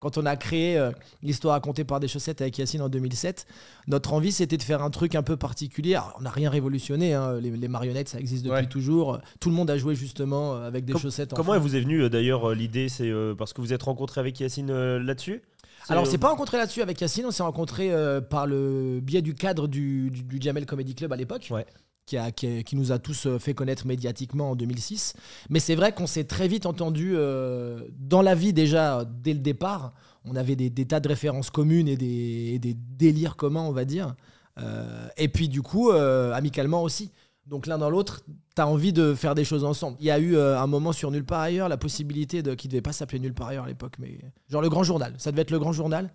Quand on a créé l'histoire racontée par des chaussettes avec Yacine en 2007, notre envie c'était de faire un truc un peu particulier. Alors, on n'a rien révolutionné, hein. Les marionnettes ça existe depuis toujours. Tout le monde a joué justement avec des chaussettes. Comment elle vous est venue d'ailleurs l'idée? C'est parce que vous êtes rencontré avec Yacine là-dessus? Alors, on s'est pas rencontré là-dessus avec Yacine, on s'est rencontré par le biais du cadre du Jamel Comedy Club à l'époque. Qui nous a tous fait connaître médiatiquement en 2006. Mais c'est vrai qu'on s'est très vite entendu dans la vie déjà, dès le départ. On avait des tas de références communes et des délires communs, on va dire. Et puis du coup, amicalement aussi. Donc l'un dans l'autre, t'as envie de faire des choses ensemble. Il y a eu un moment sur Nulle part ailleurs, la possibilité qui devait pas s'appeler Nulle part ailleurs à l'époque, mais genre le Grand Journal. Ça devait être le Grand Journal.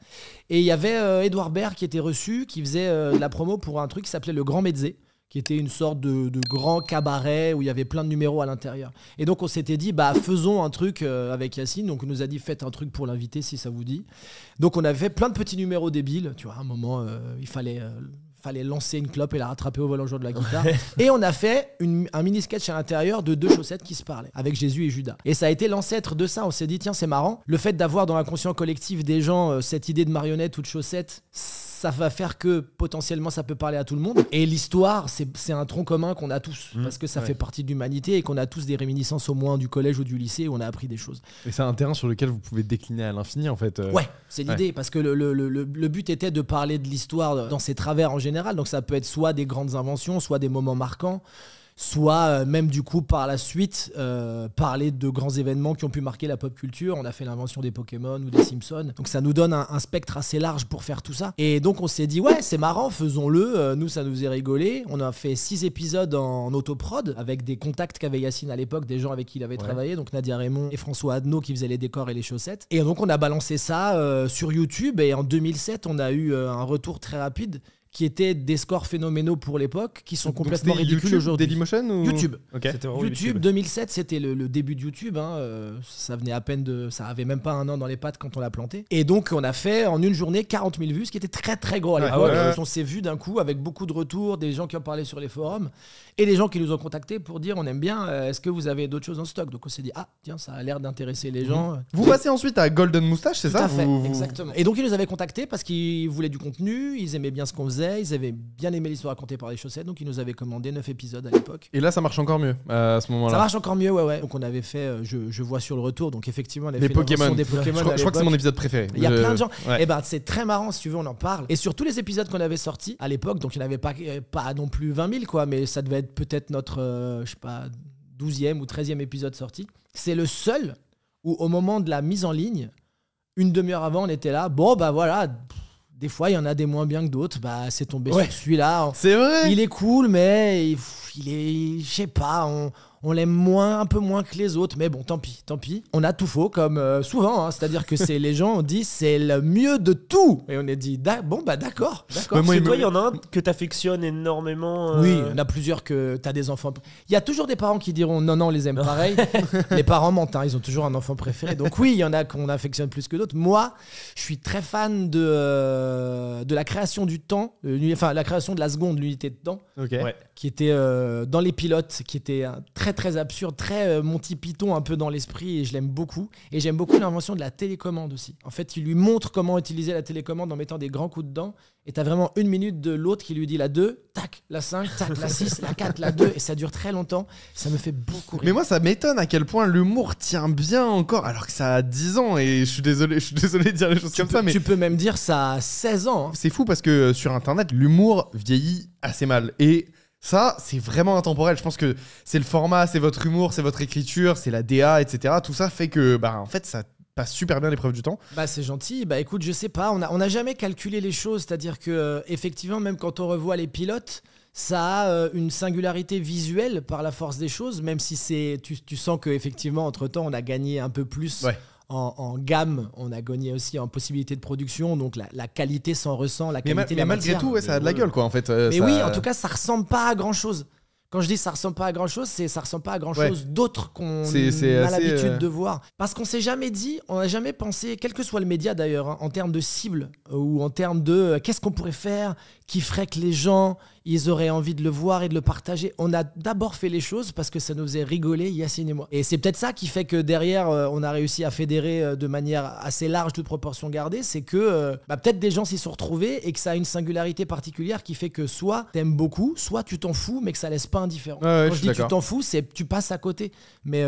Et il y avait Edouard Baird qui était reçu, qui faisait de la promo pour un truc qui s'appelait le Grand Mezzé, qui était une sorte de grand cabaret où il y avait plein de numéros à l'intérieur. Et donc on s'était dit, bah faisons un truc avec Yacine. Donc on nous a dit, faites un truc pour l'inviter si ça vous dit. Donc on avait fait plein de petits numéros débiles. Tu vois, à un moment, il fallait lancer une clope et la rattraper au volant de la guitare. Et on a fait un mini-sketch à l'intérieur de 2 chaussettes qui se parlaient, avec Jésus et Judas. Et ça a été l'ancêtre de ça. On s'est dit, tiens, c'est marrant. Le fait d'avoir dans l'inconscient collectif des gens cette idée de marionnette ou de chaussettes, ça va faire que potentiellement ça peut parler à tout le monde. Et l'histoire, c'est un tronc commun qu'on a tous, parce que ça fait partie de l'humanité et qu'on a tous des réminiscences au moins du collège ou du lycée où on a appris des choses. Et c'est un terrain sur lequel vous pouvez décliner à l'infini en fait. Ouais, c'est l'idée, parce que le but était de parler de l'histoire dans ses travers en général. Donc ça peut être soit des grandes inventions, soit des moments marquants, soit même du coup par la suite parler de grands événements qui ont pu marquer la pop culture. On a fait l'invention des Pokémon ou des Simpsons, donc ça nous donne un spectre assez large pour faire tout ça. Et donc on s'est dit ouais, c'est marrant, faisons-le. Nous ça nous faisait rigoler. On a fait 6 épisodes en autoprod avec des contacts qu'avait Yacine à l'époque, des gens avec qui il avait travaillé, donc Nadia Raymond et François Adnaud qui faisaient les décors et les chaussettes. Et donc on a balancé ça sur YouTube, et en 2007 on a eu un retour très rapide qui étaient des scores phénoménaux pour l'époque, qui sont complètement ridicules aujourd'hui. Dailymotion ou... YouTube. Okay. YouTube 2007, c'était le début de YouTube. Hein. Ça venait à peine de... Ça avait même pas un an dans les pattes quand on l'a planté. Et donc, on a fait en une journée 40 000 vues, ce qui était très très gros à l'époque. On s'est vu d'un coup avec beaucoup de retours, des gens qui ont parlé sur les forums et des gens qui nous ont contactés pour dire on aime bien, est-ce que vous avez d'autres choses en stock? Donc on s'est dit, ah tiens, ça a l'air d'intéresser les gens. Vous passez ensuite à Golden Moustache, c'est ça? Tout à fait, exactement. Et donc ils nous avaient contactés parce qu'ils voulaient du contenu, ils aimaient bien ce qu'on faisait, ils avaient bien aimé l'histoire racontée par les chaussettes, donc ils nous avaient commandé 9 épisodes à l'époque. Et là ça marche encore mieux à ce moment-là? Ça marche encore mieux, ouais. Donc on avait fait, je vois sur le retour, donc effectivement on avait fait Pokémon. Des Pokémon. Je crois que c'est mon épisode préféré. Il y a plein de gens. Et ben c'est très marrant, si tu veux, on en parle. Et sur tous les épisodes qu'on avait sortis à l'époque, donc il n'y en avait pas non plus 20 000 quoi, mais ça devait être peut-être notre, je sais pas, 12e ou 13e épisode sorti. C'est le seul où au moment de la mise en ligne, une demi-heure avant, on était là, bon bah voilà. Des fois, il y en a des moins bien que d'autres. Bah, c'est tombé sur celui-là. C'est vrai. Il est cool, mais il est, je sais pas, on l'aime un peu moins que les autres. Mais bon, tant pis. On a tout faux, comme souvent. Hein. C'est-à-dire que c'est les gens ont dit c'est le mieux de tout. Et on a dit bon bah d'accord. Moi, il y en a un que t'affectionnes énormément. Oui, il y en a plusieurs que t'as des enfants. Il y a toujours des parents qui diront non, on les aime pareil. Les parents mentent, hein, ils ont toujours un enfant préféré. Donc oui, il y en a qu'on affectionne plus que d'autres. Moi, je suis très fan de la création du temps, enfin la création de la seconde, l'unité de temps, qui était dans les pilotes, qui était très très absurde, très Monty Python un peu dans l'esprit, et je l'aime beaucoup. Et j'aime beaucoup l'invention de la télécommande aussi. En fait, il lui montre comment utiliser la télécommande en mettant des grands coups dedans. Et t'as vraiment 1 minute de l'autre qui lui dit la 2, tac, la 5, tac, la 6, la 4, la 2, et ça dure très longtemps. Ça me fait beaucoup rire. Mais moi, ça m'étonne à quel point l'humour tient bien encore, alors que ça a 10 ans, et je suis désolé de dire les choses comme ça, mais... Tu peux même dire ça a 16 ans. Hein. C'est fou parce que sur Internet, l'humour vieillit assez mal. Et ça, c'est vraiment intemporel. Je pense que c'est le format, c'est votre humour, c'est votre écriture, c'est la DA, etc. Tout ça fait que, en fait, ça passe super bien l'épreuve du temps. Bah c'est gentil. Bah écoute, je sais pas, on a jamais calculé les choses, c'est-à-dire que effectivement, même quand on revoit les pilotes, ça a une singularité visuelle par la force des choses, même si tu sens que effectivement entre-temps, on a gagné un peu plus. Ouais. En gamme, on a gagné aussi en possibilité de production, donc la qualité s'en ressent, la qualité de la malgré matière. tout, ça a de la gueule, quoi, en fait. Mais oui, en tout cas, ça ressemble pas à grand-chose. Quand je dis ça ressemble pas à grand-chose, c'est ça ressemble pas à grand-chose d'autre qu'on a l'habitude de voir. Parce qu'on s'est jamais dit, on n'a jamais pensé, quel que soit le média d'ailleurs, hein, en termes de cible ou en termes de qu'est-ce qu'on pourrait faire qui ferait que les gens ils auraient envie de le voir et de le partager. On a d'abord fait les choses parce que ça nous faisait rigoler, Yacine et moi. Et c'est peut-être ça qui fait que derrière, on a réussi à fédérer de manière assez large, toute proportion gardée. C'est que peut-être des gens s'y sont retrouvés et que ça a une singularité particulière qui fait que soit t'aimes beaucoup, soit tu t'en fous, mais que ça laisse pas indifférent. Ouais, Quand je dis tu t'en fous, c'est tu passes à côté. Mais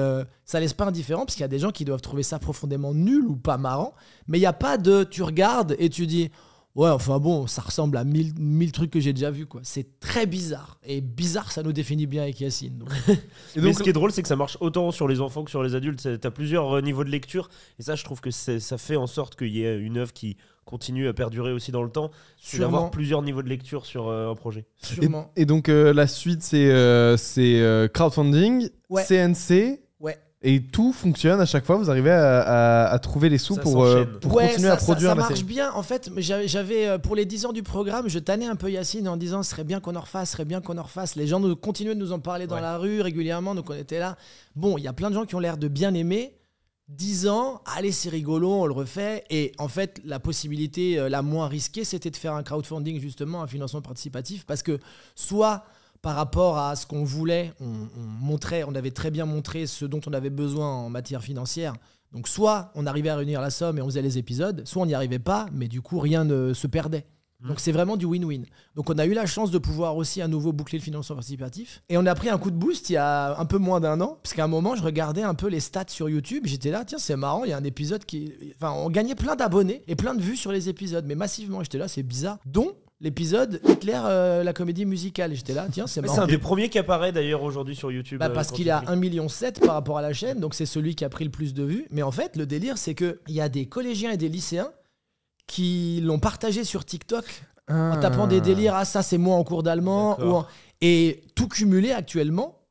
ça laisse pas indifférent parce qu'il y a des gens qui doivent trouver ça profondément nul ou pas marrant. Mais il n'y a pas de tu regardes et tu dis ouais, enfin bon, ça ressemble à 1000 trucs que j'ai déjà vus, quoi. C'est très bizarre. Et bizarre, ça nous définit bien avec Yacine. Donc. Et donc, mais ce qui est drôle, c'est que ça marche autant sur les enfants que sur les adultes. T'as plusieurs niveaux de lecture. Et ça, je trouve que ça fait en sorte qu'il y ait une œuvre qui continue à perdurer aussi dans le temps. C'est d'avoir plusieurs niveaux de lecture sur un projet. Sûrement. Et donc, la suite, c'est crowdfunding, ouais. CNC. Ouais. Et tout fonctionne à chaque fois, vous arrivez à trouver les sous pour continuer à produire. Ça marche bien. En fait, j'avais pour les 10 ans du programme, je tannais un peu Yacine en disant ce serait bien qu'on en refasse, Les gens continuaient de nous en parler dans la rue régulièrement, donc on était là. Bon, il y a plein de gens qui ont l'air de bien aimer. 10 ans, allez, c'est rigolo, on le refait. Et en fait, la possibilité la moins risquée, c'était de faire un crowdfunding, justement, un financement participatif, parce que soit par rapport à ce qu'on voulait, on avait très bien montré ce dont on avait besoin en matière financière. Donc soit on arrivait à réunir la somme et on faisait les épisodes, soit on n'y arrivait pas, mais du coup rien ne se perdait. Donc c'est vraiment du win-win. Donc on a eu la chance de pouvoir aussi à nouveau boucler le financement participatif. Et on a pris un coup de boost il y a un peu moins d'1 an, parce qu'à un moment je regardais un peu les stats sur YouTube, j'étais là, tiens c'est marrant, il y a un épisode qui... Enfin on gagnait plein d'abonnés et plein de vues sur les épisodes, mais massivement, j'étais là, c'est bizarre. Dont l'épisode Hitler, la comédie musicale. J'étais là, tiens, c'est marrant. C'est un des premiers qui apparaît d'ailleurs aujourd'hui sur YouTube. Parce qu'il a 1,7 million par rapport à la chaîne, donc c'est celui qui a pris le plus de vues. Mais en fait, le délire, c'est qu'il y a des collégiens et des lycéens qui l'ont partagé sur TikTok en tapant des délires. Ah, ça, c'est moi en cours d'allemand. Et tout cumulé actuellement,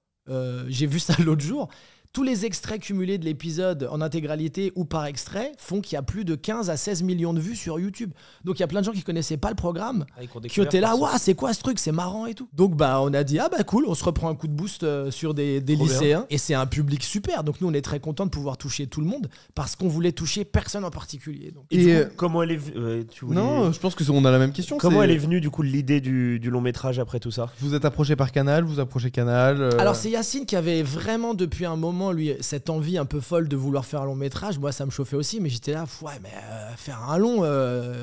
j'ai vu ça l'autre jour. Tous les extraits cumulés de l'épisode en intégralité ou par extrait font qu'il y a plus de 15 à 16 millions de vues sur YouTube. Donc il y a plein de gens qui connaissaient pas le programme, qui étaient là, waouh, c'est quoi ce truc, c'est marrant et tout. Donc on a dit, ah bah cool, on se reprend un coup de boost sur des lycéens. Bien. Et c'est un public super. Donc nous, on est très contents de pouvoir toucher tout le monde parce qu'on voulait toucher personne en particulier. Donc. Et du coup, comment elle est Non, je pense qu'on a la même question. Comment elle est venue du coup l'idée du long métrage après tout ça? Vous êtes approché par Canal, vous approchez Canal Alors c'est Yacine qui avait vraiment depuis un moment lui cette envie un peu folle de vouloir faire un long métrage. Moi ça me chauffait aussi, mais j'étais là, ouais mais faire un long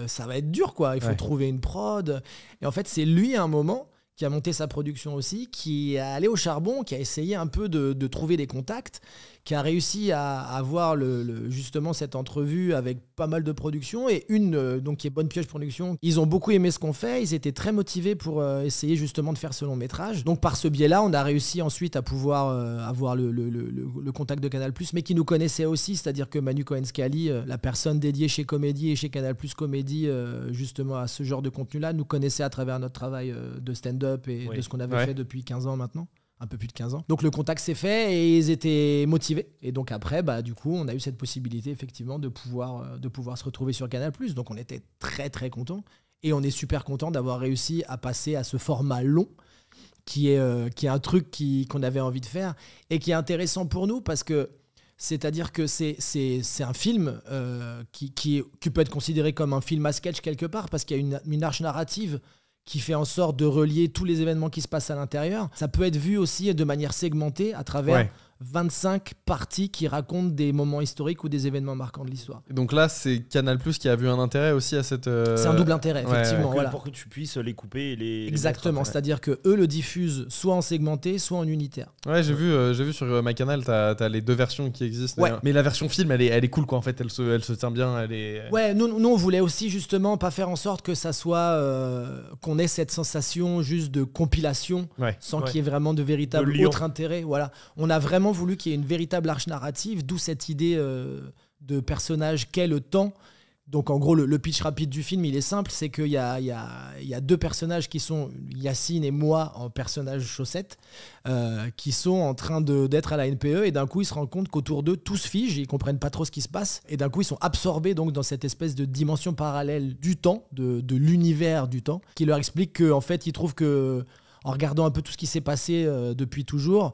ça va être dur quoi, il faut trouver une prod. Et en fait c'est lui à un moment qui a monté sa production aussi, qui est allé au charbon, qui a essayé un peu de trouver des contacts, qui a réussi à avoir justement cette entrevue avec pas mal de productions et donc qui est Bonne Pioche Production. Ils ont beaucoup aimé ce qu'on fait, ils étaient très motivés pour essayer justement de faire ce long métrage. Donc par ce biais-là, on a réussi ensuite à pouvoir avoir le contact de Canal+, mais qui nous connaissait aussi, c'est-à-dire que Manu Cohen-Scali, la personne dédiée chez Comédie et chez Canal+ Comédie justement à ce genre de contenu-là, nous connaissait à travers notre travail de stand-up et de ce qu'on avait fait depuis 15 ans maintenant. Un peu plus de 15 ans. Donc le contact s'est fait et ils étaient motivés. Et donc après, du coup, on a eu cette possibilité effectivement de pouvoir se retrouver sur Canal+. Donc on était très très contents. Et on est super contents d'avoir réussi à passer à ce format long qui est un truc qu'on avait envie de faire et qui est intéressant pour nous parce que c'est-à-dire que c'est un film qui peut être considéré comme un film à sketch quelque part parce qu'il y a une arche narrative qui fait en sorte de relier tous les événements qui se passent à l'intérieur. Ça peut être vu aussi de manière segmentée à travers 25 parties qui racontent des moments historiques ou des événements marquants de l'histoire. Et donc là, c'est Canal+ qui a vu un intérêt aussi à cette... C'est un double intérêt, effectivement. Voilà. Pour que tu puisses les couper et les... Exactement, c'est-à-dire qu'eux le diffusent soit en segmenté, soit en unitaire. Ouais, j'ai vu sur MyCanal, t'as les deux versions qui existent. Ouais. Mais la version film, elle est cool, quoi. En fait, elle se tient bien. Ouais, nous, on voulait aussi, justement, pas faire en sorte que ça soit... qu'on ait cette sensation juste de compilation, sans qu'il y ait vraiment de véritable autre intérêt. Voilà. On a vraiment voulu qu'il y ait une véritable arche narrative, d'où cette idée de personnage qu'est le temps. Donc en gros, le pitch rapide du film, il est simple, c'est qu'il y a deux personnages qui sont Yacine et moi en personnages chaussettes, qui sont en train d'être à la NPE et d'un coup ils se rendent compte qu'autour d'eux tout se fige, ils comprennent pas trop ce qui se passe et d'un coup ils sont absorbés donc dans cette espèce de dimension parallèle du temps, de l'univers du temps, qui leur explique qu'en fait ils trouvent que en regardant un peu tout ce qui s'est passé depuis toujours,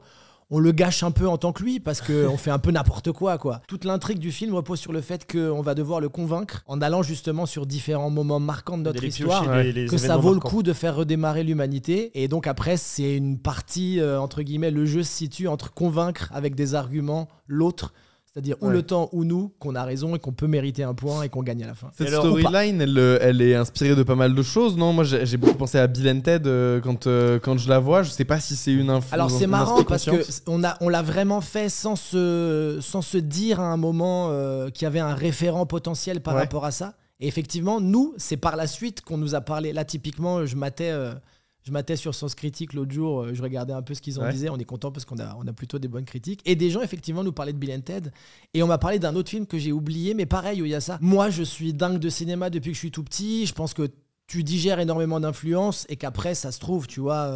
on le gâche un peu en tant que lui parce qu'on fait un peu n'importe quoi. Toute l'intrigue du film repose sur le fait qu'on va devoir le convaincre en allant justement sur différents moments marquants de notre histoire, que ça vaut le coup de faire redémarrer l'humanité. Et donc après, c'est une partie, entre guillemets, le jeu se situe entre convaincre avec des arguments l'autre, c'est-à-dire ou le temps ou nous, qu'on a raison et qu'on peut mériter un point et qu'on gagne à la fin. Cette storyline, elle est inspirée de pas mal de choses, non? Moi, j'ai beaucoup pensé à Bill & Ted quand je la vois. Je sais pas si c'est une influence. Alors c'est marrant parce qu'on l'a vraiment fait sans se dire à un moment qu'il y avait un référent potentiel par rapport à ça. Et effectivement, nous, c'est par la suite qu'on nous a parlé. Là, typiquement, je matais sur Sens Critique l'autre jour, je regardais un peu ce qu'ils en disaient. On est content parce qu'on a plutôt des bonnes critiques. Et des gens, effectivement, nous parlaient de Bill & Ted. Et on m'a parlé d'un autre film que j'ai oublié, mais pareil, il y a ça. Moi, je suis dingue de cinéma depuis que je suis tout petit. Je pense que tu digères énormément d'influences et qu'après, ça se trouve, tu vois,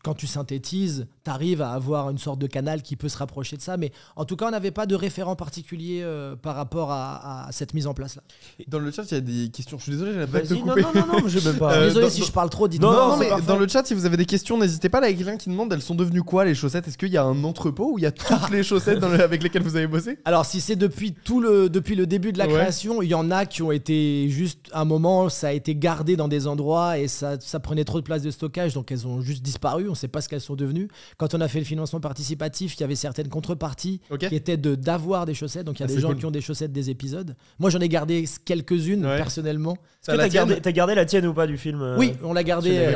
quand tu synthétises, t'arrives à avoir une sorte de canal qui peut se rapprocher de ça. Mais en tout cas, on n'avait pas de référent particulier par rapport à cette mise en place-là. Dans le chat, il y a des questions. Je suis désolé, j'ai pas te couper. Non, je même pas. Désolé si je parle trop, dites-moi. Non, mais dans le chat, si vous avez des questions, n'hésitez pas. Là, il y a quelqu'un qui demande, elles sont devenues quoi les chaussettes? Est-ce qu'il y a un entrepôt où il y a toutes les chaussettes avec lesquelles vous avez bossé? Alors, si c'est depuis le début de la création, il y en a qui ont été juste un moment, ça a été gardé dans des endroits et ça prenait trop de place de stockage, donc elles ont juste disparu. On ne sait pas ce qu'elles sont devenues. Quand on a fait le financement participatif, il y avait certaines contreparties qui étaient d'avoir des chaussettes. Donc il y a des gens qui ont des chaussettes des épisodes. Moi, j'en ai gardé quelques-unes personnellement. T'as gardé la tienne ou pas du film? Oui, on l'a gardé.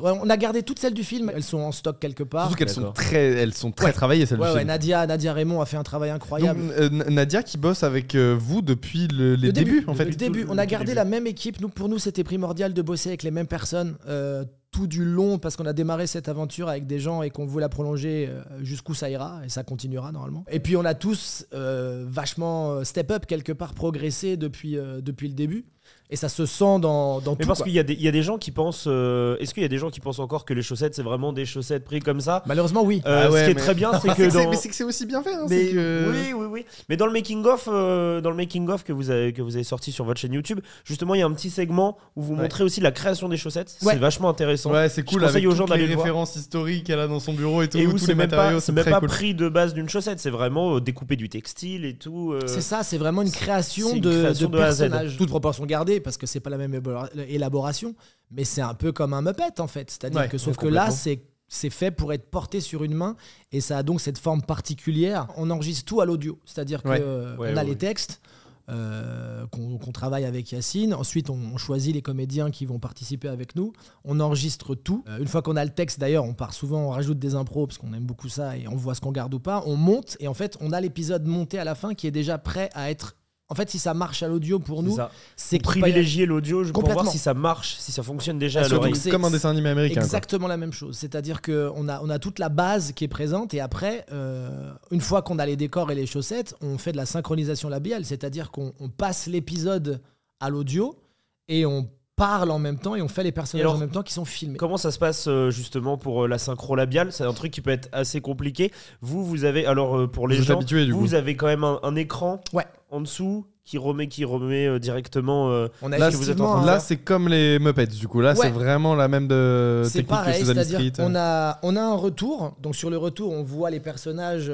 On a gardé toutes celles du film. Elles sont en stock quelque part. Surtout qu'elles sont très travaillées, celles du film. Nadia Raymond a fait un travail incroyable. Donc, Nadia qui bosse avec vous depuis les débuts, en fait. Le début. On a gardé la même équipe. Pour nous, c'était primordial de bosser avec les mêmes personnes tout du long parce qu'on a démarré cette aventure avec des gens et qu'on veut la prolonger jusqu'où ça ira et ça continuera normalement. Et puis on a tous vachement step up quelque part, progressé depuis le début. Et ça se sent dans tout. Mais parce qu'il y a des gens qui pensent. Est-ce qu'il y a des gens qui pensent encore que les chaussettes, c'est vraiment des chaussettes prises comme ça? Malheureusement, oui. Ce qui est très bien, c'est que. Mais c'est que c'est aussi bien fait. Hein, Oui. Mais dans le making-of que vous avez sorti sur votre chaîne YouTube, justement, il y a un petit segment où vous montrez aussi la création des chaussettes. C'est vachement intéressant. Ouais, c'est cool. Avec toutes les références historiques qu'elle a dans son bureau et tout. Et où tous les matériaux. C'est même pas pris de base d'une chaussette. C'est vraiment découpé du textile et tout. C'est ça, c'est vraiment une création de personnage. Toute proportion gardée, parce que c'est pas la même élaboration, mais c'est un peu comme un Muppet en fait. C'est-à-dire que sauf que là, c'est fait pour être porté sur une main et ça a donc cette forme particulière. On enregistre tout à l'audio, c'est-à-dire qu'on a les textes qu'on travaille avec Yacine. Ensuite, on choisit les comédiens qui vont participer avec nous. On enregistre tout. Une fois qu'on a le texte, d'ailleurs, on rajoute des impros parce qu'on aime beaucoup ça et on voit ce qu'on garde ou pas. On monte et en fait, on a l'épisode monté à la fin qui est déjà prêt à être. En fait, si ça marche à l'audio pour nous, c'est privilégier l'audio pour voir si ça marche, si ça fonctionne déjà à l'oreille. C'est comme un dessin animé américain. Exactement la même chose. C'est-à-dire qu'on a toute la base qui est présente et après, une fois qu'on a les décors et les chaussettes, on fait de la synchronisation labiale. C'est-à-dire qu'on passe l'épisode à l'audio et on parle en même temps et on fait les personnages en même temps qui sont filmés. Comment ça se passe justement pour la synchro labiale? C'est un truc qui peut être assez compliqué. Vous avez, alors pour les gens, vous avez quand même un écran en dessous qui remet directement là c'est comme les Muppets du coup là c'est vraiment la même technique pareil, que Sesame Street. On a un retour, donc sur le retour on voit les personnages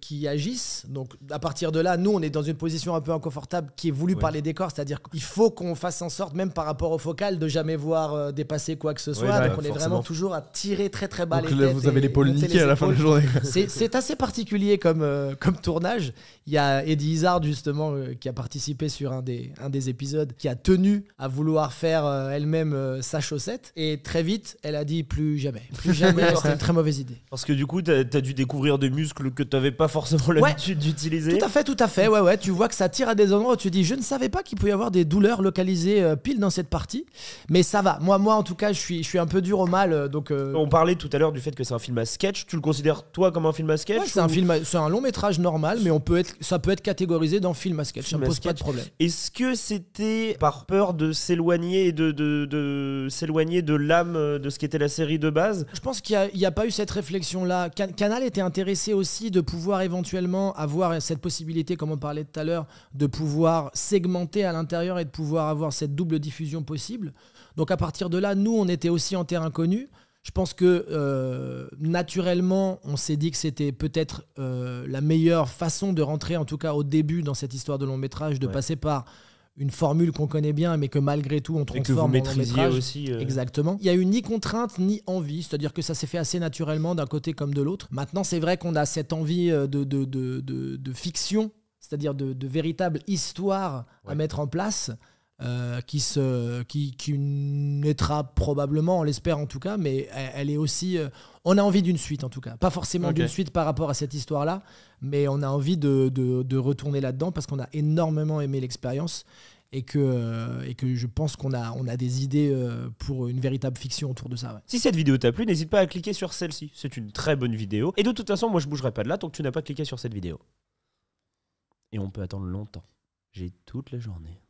qui agissent, donc à partir de là nous on est dans une position un peu inconfortable qui est voulue par les décors, c'est-à-dire qu'il faut qu'on fasse en sorte même par rapport au focal de jamais voir dépasser quoi que ce soit, donc on est vraiment toujours à tirer très très bas donc les là, têtes vous avez l'épaule niquée à la fin de la journée. C'est assez particulier comme tournage. Il y a Eddie Izzard justement qui a participé sur un des épisodes, qui a tenu à vouloir faire elle-même sa chaussette et très vite elle a dit plus jamais, c'était une très mauvaise idée. Parce que du coup t'as dû découvrir des muscles que t'avais pas forcément l'habitude d'utiliser. Tout à fait, ouais, tu vois que ça tire à des endroits où tu dis je ne savais pas qu'il pouvait y avoir des douleurs localisées pile dans cette partie, mais ça va, moi en tout cas je suis un peu dur au mal donc On parlait tout à l'heure du fait que c'est un film à sketch, tu le considères toi comme un film à sketch? C'est un long métrage normal, mais ça peut être catégorisé dans film à sketch, ça me pose pas de problème. Est-ce que c'était par peur de s'éloigner et de s'éloigner de l'âme de ce qu'était la série de base? Je pense qu'il n'y a pas eu cette réflexion-là. Canal était intéressé aussi de pouvoir éventuellement avoir cette possibilité, comme on parlait tout à l'heure, de pouvoir segmenter à l'intérieur et de pouvoir avoir cette double diffusion possible. Donc à partir de là, nous, on était aussi en terrain connu. Je pense que naturellement, on s'est dit que c'était peut-être la meilleure façon de rentrer, en tout cas au début, dans cette histoire de long métrage, de passer par une formule qu'on connaît bien, mais que malgré tout, on transforme en long métrage. Aussi, Exactement. Il n'y a eu ni contrainte, ni envie. C'est-à-dire que ça s'est fait assez naturellement d'un côté comme de l'autre. Maintenant, c'est vrai qu'on a cette envie de fiction, c'est-à-dire de véritable histoire à mettre en place. Qui naîtra probablement, on l'espère en tout cas, mais elle est aussi... on a envie d'une suite en tout cas. Pas forcément d'une suite par rapport à cette histoire-là, mais on a envie de retourner là-dedans parce qu'on a énormément aimé l'expérience et que je pense qu'on a des idées pour une véritable fiction autour de ça. Ouais. Si cette vidéo t'a plu, n'hésite pas à cliquer sur celle-ci. C'est une très bonne vidéo. Et de toute façon, moi je bougerai pas de là tant que tu n'as pas cliqué sur cette vidéo. Et on peut attendre longtemps. J'ai toute la journée.